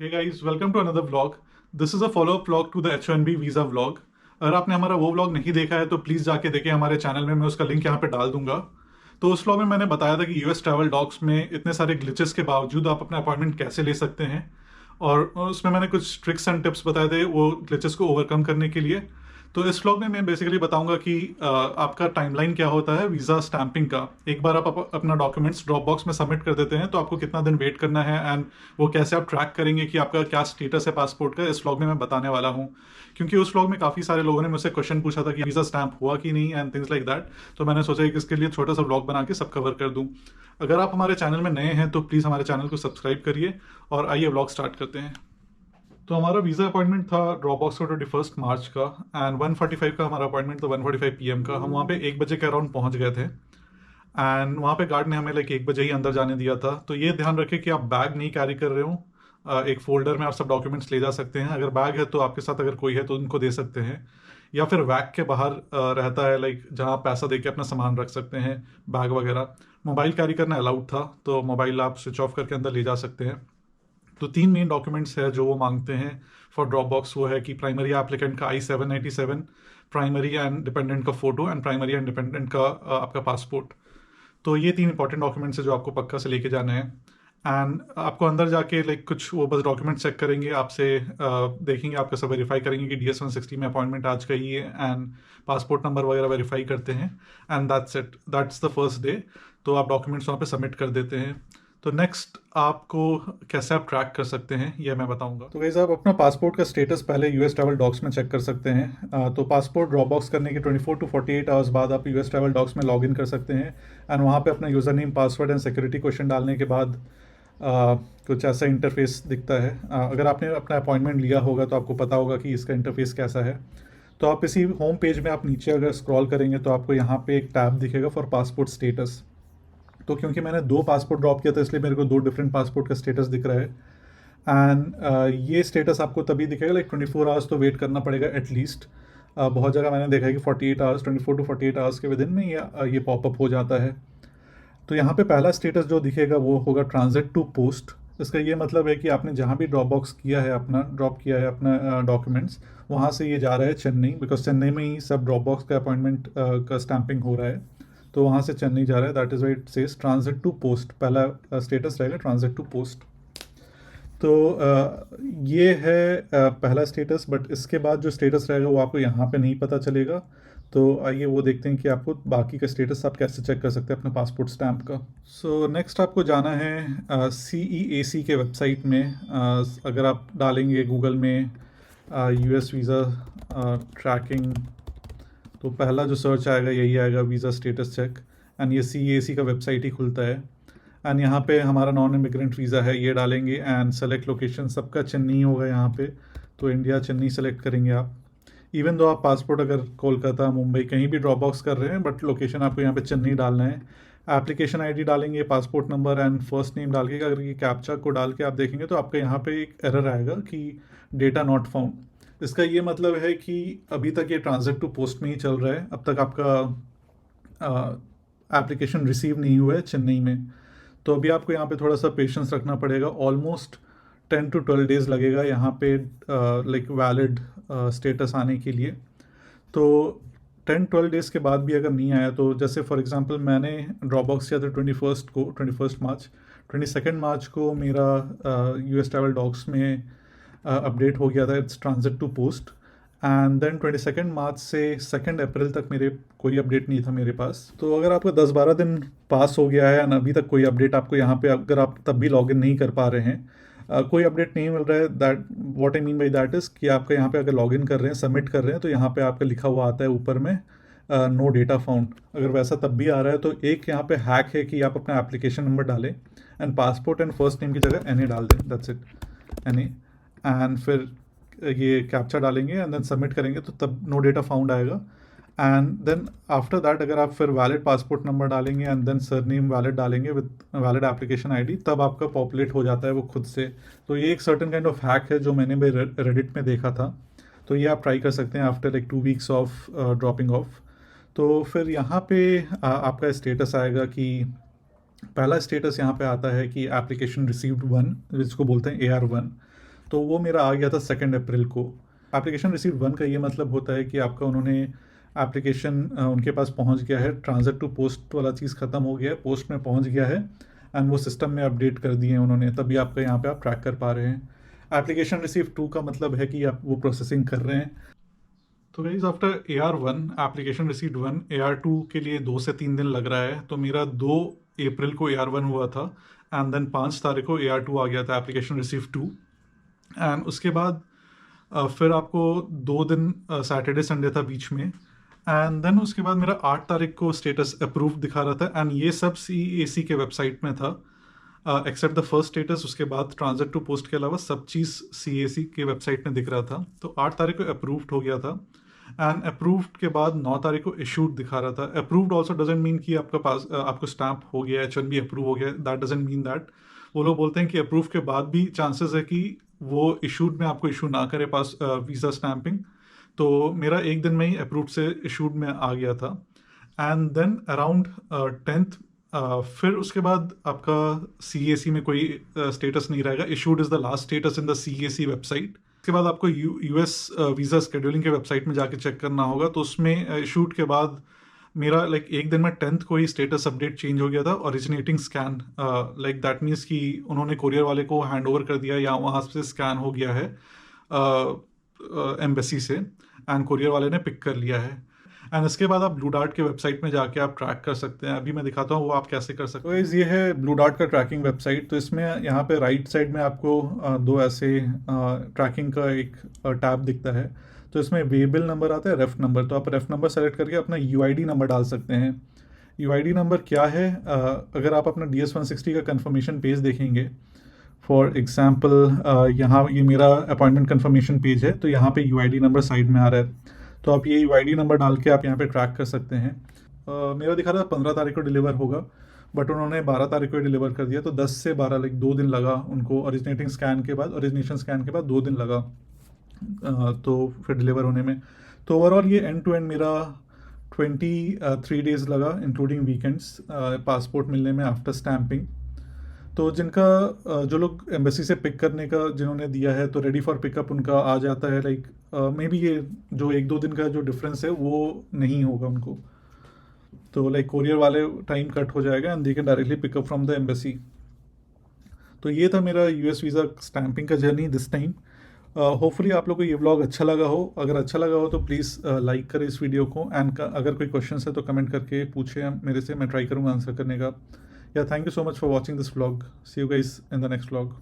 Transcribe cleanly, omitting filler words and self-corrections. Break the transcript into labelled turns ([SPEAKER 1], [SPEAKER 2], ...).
[SPEAKER 1] Hey guys, welcome to another vlog. This is a follow-up vlog to the H1B visa vlog. अगर आपने हमारा वो vlog नहीं देखा है तो प्लीज़ जाके देखें हमारे चैनल में, मैं उसका लिंक यहाँ पे डाल दूंगा। तो उस vlog में मैंने बताया था कि यूएस ट्रैवल डॉक्स में इतने सारे ग्लिचेस के बावजूद आप अपना अपॉइंटमेंट कैसे ले सकते हैं, और उसमें मैंने कुछ ट्रिक्स एंड टिप्स बताए थे वो ग्लिचेस को ओवरकम करने के लिए। तो इस व्लॉग में मैं बेसिकली बताऊंगा कि आपका टाइमलाइन क्या होता है वीज़ा स्टैंपिंग का। एक बार आप अपना डॉक्यूमेंट्स ड्रॉप बॉक्स में सबमिट कर देते हैं तो आपको कितना दिन वेट करना है, एंड वो कैसे आप ट्रैक करेंगे कि आपका क्या स्टेटस है पासपोर्ट का, इस व्लॉग में मैं बताने वाला हूँ। क्योंकि उस व्लॉग में काफ़ी सारे लोगों ने मुझसे क्वेश्चन पूछा था कि वीज़ा स्टैंप हुआ कि नहीं एंड थिंग्स लाइक दैट। तो मैंने सोचा कि इसके लिए छोटा सा व्लॉग बना के सब कवर कर दूँ। अगर आप हमारे चैनल में नए हैं तो प्लीज़ हमारे चैनल को सब्सक्राइब करिए, और आइए व्लॉग स्टार्ट करते हैं। तो हमारा वीज़ा अपॉइंटमेंट था ड्रॉप बॉक्स का 21 मार्च का, एंड 1:45 का हमारा अपॉइंटमेंट था, 1:45 PM का। हम वहाँ पे 1 बजे के अराउंड पहुँच गए थे, एंड वहाँ पे गार्ड ने हमें लाइक 1 बजे ही अंदर जाने दिया था। तो ये ध्यान रखें कि आप बैग नहीं कैरी कर रहे हो। एक फोल्डर में आप सब डॉक्यूमेंट्स ले जा सकते हैं। अगर बैग है तो आपके साथ अगर कोई है तो उनको दे सकते हैं, या फिर वैक के बाहर रहता है लाइक जहाँ आप पैसा दे के अपना सामान रख सकते हैं, बैग वगैरह। मोबाइल कैरी करना अलाउड था, तो मोबाइल आप स्विच ऑफ करके अंदर ले जा सकते हैं। तो 3 मेन डॉक्यूमेंट्स है जो वो मांगते हैं फॉर ड्रॉप बॉक्स। वो है कि प्राइमरी एप्लीकेंट का I-787, प्राइमरी एंड डिपेंडेंट का photo, and primary and dependent का आपका पासपोर्ट। तो ये 3 इंपॉर्टेंट डॉक्यूमेंट्स है जो आपको पक्का से लेके जाना है। एंड आपको अंदर जाके लाइक कुछ वो बस डॉक्यूमेंट चेक करेंगे आपसे, देखेंगे आपका सब वेरीफाई करेंगे कि DS-160 में अपॉइंटमेंट आज का ही है, एंड पासपोर्ट नंबर वगैरह वेरीफाई करते हैं, and that's it, that's the first day. तो आप डॉक्यूमेंट्स वहाँ पे सबमिट कर देते हैं। तो नेक्स्ट आपको कैसे आप ट्रैक कर सकते हैं ये मैं बताऊंगा। तो गाइस, आप अपना पासपोर्ट का स्टेटस पहले यूएस ट्रैवल डॉक्स में चेक कर सकते हैं। तो पासपोर्ट ड्रॉप बॉक्स करने के 24 टू 48 आवर्स बाद आप यूएस ट्रैवल डॉक्स में लॉग इन कर सकते हैं, एंड वहाँ पे अपना user name, password and security question डालने के बाद कुछ ऐसा इंटरफेस दिखता है। अगर आपने अपना अपॉइंटमेंट लिया होगा तो आपको पता होगा कि इसका इंटरफेस कैसा है। तो आप इसी होम पेज में आप नीचे अगर स्क्रॉल करेंगे तो आपको यहाँ पे एक टैब दिखेगा फॉर पासपोर्ट स्टेटस। तो क्योंकि मैंने 2 पासपोर्ट ड्रॉप किया था इसलिए मेरे को 2 डिफरेंट पासपोर्ट का स्टेटस दिख रहा है। एंड ये स्टेटस आपको तभी दिखेगा लाइक 24 आवर्स तो वेट करना पड़ेगा एटलीस्ट। बहुत जगह मैंने देखा है कि 48 आवर्स, 24 टू 48 आवर्स के विद इन में ये पॉपअप हो जाता है। तो यहाँ पे पहला स्टेटस जो दिखेगा वो होगा ट्रांजिट टू पोस्ट। इसका ये मतलब है कि आपने जहाँ भी ड्रॉप बॉक्स किया है, अपना ड्रॉप किया है अपना डॉक्यूमेंट्स, वहाँ से ये जा रहा है चेन्नई, बिकॉज चेन्नई में ही सब ड्रॉप बॉक्स का अपॉइंटमेंट का स्टैंपिंग हो रहा है। तो वहाँ से चेन्नई जा रहा है, that is why it says transit to post. पहला स्टेटस रहेगा ट्रांजिट टू पोस्ट। तो ये है पहला स्टेटस, बट इसके बाद जो स्टेटस रहेगा वो आपको यहाँ पे नहीं पता चलेगा। तो आइए वो देखते हैं कि आपको बाकी का स्टेटस आप कैसे चेक कर सकते हैं अपने पासपोर्ट स्टैम्प का। सो नेक्स्ट आपको जाना है CEAC के वेबसाइट में। अगर आप डालेंगे गूगल में US वीज़ा ट्रैकिंग, तो पहला जो सर्च आएगा यही आएगा, वीज़ा स्टेटस चेक। एंड ये CEAC का वेबसाइट ही खुलता है, एंड यहाँ पे हमारा नॉन इमिग्रेंट वीज़ा है ये डालेंगे, एंड सेलेक्ट लोकेशन सबका चेन्नई होगा यहाँ पे। तो इंडिया चेन्नई सेलेक्ट करेंगे आप। इवन दो आप पासपोर्ट अगर कोलकाता, मुंबई कहीं भी ड्रॉप बॉक्स कर रहे हैं, बट लोकेशन आपको यहाँ पे चेन्नई डालना है। एप्लीकेशन ID डालेंगे, passport number and first name डाल के, अगर ये कैप्चा को डाल के आप देखेंगे तो आपका यहाँ पे एक एरर आएगा कि डेटा नॉट फाउंड। इसका ये मतलब है कि अभी तक ये ट्रांजिट टू पोस्ट में ही चल रहा है, अब तक आपका एप्लीकेशन रिसीव नहीं हुआ है चेन्नई में। तो अभी आपको यहाँ पे थोड़ा सा पेशेंस रखना पड़ेगा, ऑलमोस्ट 10 to 12 डेज़ लगेगा यहाँ पे लाइक वैलिड स्टेटस आने के लिए। तो 10-12 डेज़ के बाद भी अगर नहीं आया तो, जैसे फॉर एग्जांपल मैंने ड्रॉप बॉक्स किया था 21 मार्च, 22 मार्च को मेरा US ट्रैवल डॉक्स में अपडेट हो गया था, it's transit to post. And then 22 मार्च से 2 अप्रैल तक मेरे कोई अपडेट नहीं था मेरे पास। तो अगर आपका 10-12 दिन पास हो गया है एंड अभी तक कोई अपडेट आपको यहाँ पे, अगर आप तब भी लॉगिन नहीं कर पा रहे हैं, कोई अपडेट नहीं मिल रहा है, that what I mean by that is कि आपका यहाँ पे अगर लॉगिन कर रहे हैं, सबमिट कर रहे हैं, तो यहाँ पे आपका लिखा हुआ आता है ऊपर में नो डेटा फाउंड। अगर वैसा तब भी आ रहा है तो एक यहाँ पे हैक है कि आप अपना एप्लीकेशन नंबर डालें and passport and first name की जगह NA डाल दें, दैट्स इट, NA। एंड फिर ये कैप्चा डालेंगे एंड देन सबमिट करेंगे तो तब नो डेटा फाउंड आएगा। एंड देन आफ्टर दैट अगर आप फिर वैलिड पासपोर्ट नंबर डालेंगे एंड देन सरनेम वैलिड डालेंगे विद वैलिड एप्लीकेशन ID, तब आपका पॉपुलेट हो जाता है वो खुद से। तो ये एक सर्टन काइंड ऑफ हैक है जो मैंने भी रेडिट में देखा था। तो ये आप ट्राई कर सकते हैं after like 2 weeks of dropping of. तो फिर यहाँ पे आपका स्टेटस आएगा कि पहला स्टेटस यहाँ पे आता है कि एप्लीकेशन रिसीव्ड 1, जिसको बोलते हैं AR1। तो वो मेरा आ गया था 2 अप्रैल को। एप्लीकेशन रिसीव 1 का ये मतलब होता है कि आपका उन्होंने एप्लीकेशन उनके पास पहुंच गया है, ट्रांसफर टू पोस्ट वाला चीज़ ख़त्म हो गया है, पोस्ट में पहुंच गया है एंड वो सिस्टम में अपडेट कर दिए हैं उन्होंने, तभी आपका यहाँ पे आप ट्रैक कर पा रहे हैं। एप्लीकेशन रिसीव 2 का मतलब है कि आप वो प्रोसेसिंग कर रहे हैं। तो guys after AR1 application received 1, AR2 के लिए 2 से 3 दिन लग रहा है। तो मेरा 2 अप्रैल को AR1 हुआ था एंड देन 5 तारीख को AR2 आ गया था, एप्लीकेशन रिसीव 2। एंड उसके बाद फिर आपको 2 दिन सैटरडे संडे था बीच में, एंड देन उसके बाद मेरा 8 तारीख को स्टेटस अप्रूव दिखा रहा था एंड ये सब CAC के वेबसाइट में था एक्सेप्ट द फर्स्ट स्टेटस। उसके बाद ट्रांसफर टू पोस्ट के अलावा सब चीज़ CAC के वेबसाइट में दिख रहा था। तो 8 तारीख को अप्रूव्ड हो गया था एंड अप्रूव्ड के बाद 9 तारीख को इशूड दिखा रहा था। अप्रूव्ड ऑल्सो डजेंट मीन कि आपका पास आपको स्टैम्प हो गया, H1B अप्रूव हो गया, दैट डजेंट मीन दैट। वो लोग बोलते हैं कि अप्रूव के बाद भी चांसेस है कि वो इशूड में आपको इशू ना करे पास वीज़ा स्टैंपिंग। तो मेरा एक दिन में ही अप्रूव्ड से इशूड में आ गया था एंड देन अराउंड 10th फिर उसके बाद आपका CAC में कोई स्टेटस नहीं रहेगा। Issued is the last status in the CAC website. उसके बाद आपको US वीज़ा शेड्यूलिंग के वेबसाइट में जाके चेक करना होगा। तो उसमें इशूड के बाद मेरा एक दिन में 10th को ही स्टेटस अपडेट चेंज हो गया था, ओरिजिनेटिंग स्कैन। दैट मीन्स कि उन्होंने कोरियर वाले को हैंड ओवर कर दिया या वहाँ से स्कैन हो गया है एम्बेसी से एंड कोरियर वाले ने पिक कर लिया है। एंड इसके बाद आप ब्लू डार्ट के वेबसाइट में जाके आप ट्रैक कर सकते हैं। अभी मैं दिखाता हूँ वो आप कैसे कर सकते हैं। तो ये है ब्लू डार्ट का ट्रैकिंग वेबसाइट। तो इसमें यहाँ पे राइट साइड में आपको 2 ऐसे ट्रैकिंग का एक टैब दिखता है। तो इसमें वेबिल नंबर आता है, रेफ नंबर। तो आप रेफ नंबर सेलेक्ट करके अपना UID नंबर डाल सकते हैं। UID नंबर क्या है, अगर आप अपना DS-160 का कंफर्मेशन पेज देखेंगे, फॉर एग्जाम्पल यहाँ ये मेरा अपॉइंटमेंट कंफर्मेशन पेज है, तो यहाँ पे UID नंबर साइड में आ रहा है। तो आप ये UID नंबर डाल के आप यहाँ पे ट्रैक कर सकते हैं। मेरा दिखा रहा था 15 तारीख को डिलीवर होगा, बट उन्होंने 12 तारीख को डिलीवर कर दिया। तो 10 से 12 2 दिन लगा उनको, ओरिजिनेटिंग स्कैन के बाद, ओरिजिनेशन स्कैन के बाद 2 दिन लगा तो फिर डिलीवर होने में। तो ओवरऑल ये एंड टू एंड मेरा 23 डेज़ लगा इंक्लूडिंग वीकेंड्स पासपोर्ट मिलने में आफ्टर स्टैंपिंग। तो जिनका जो लोग एम्बेसी से पिक करने का जिन्होंने दिया है, तो रेडी फॉर पिकअप उनका आ जाता है। मे बी ये जो 1-2 दिन का जो डिफरेंस है वो नहीं होगा उनको। तो कोरियर वाले टाइम कट हो जाएगा and they can directly pickup from the embassy. तो ये था मेरा US वीज़ा स्टैंपिंग का जर्नी दिस टाइम। होपफुली आप लोग को ये व्लॉग अच्छा लगा हो। अगर अच्छा लगा हो तो प्लीज़ लाइक करें इस वीडियो को एंड अगर कोई क्वेश्चन है तो कमेंट करके पूछें मेरे से, मैं ट्राई करूँगा आंसर करने का। Yeah, thank you so much for watching this vlog. See you guys in the next vlog.